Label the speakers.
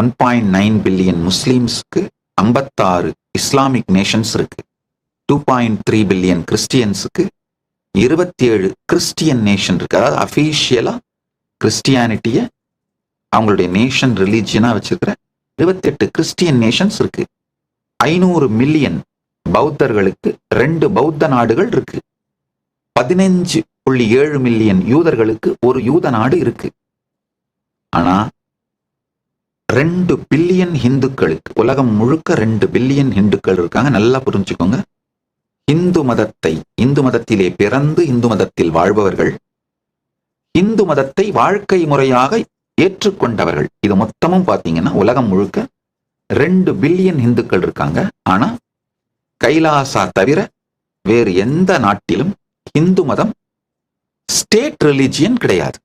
Speaker 1: 1.9 billion முஸ்லிம்ஸ்க்கு 56 Islamic Nations இருக்கு. 2.3 billion கிறிஸ்டியன்ஸுக்கு 27 Christian nation இருக்கு. அதாவது அஃபீஷியலா கிறிஸ்டியானிட்டிய அவங்களுடைய நேஷன் ரிலீஜியனா வச்சிருக்கிற 28 கிறிஸ்டியன் நேஷன்ஸ் இருக்கு. 500 மில்லியன் பௌத்தர்களுக்கு 2 பௌத்த நாடுகள் இருக்கு. 15.7 மில்லியன் யூதர்களுக்கு ஒரு யூத நாடு இருக்கு. ஆனா 2 பில்லியன் ஹிந்துக்களுக்கு, உலகம் முழுக்க 2 பில்லியன் ஹிந்துக்கள் இருக்காங்க. நல்லா புரிஞ்சுக்கோங்க. இந்து மதத்திலே பிறந்து இந்து மதத்தில் வாழ்பவர்கள், இந்து மதத்தை வாழ்க்கை முறையாக ஏற்றுக்கொண்டவர்கள், இது மொத்தமும் பார்த்தீங்கன்னா உலகம் முழுக்க 2 பில்லியன் இந்துக்கள் இருக்காங்க. ஆனா கைலாசா தவிர வேறு எந்த நாட்டிலும் இந்து மதம் ஸ்டேட் ரிலிஜியன் கிடையாது.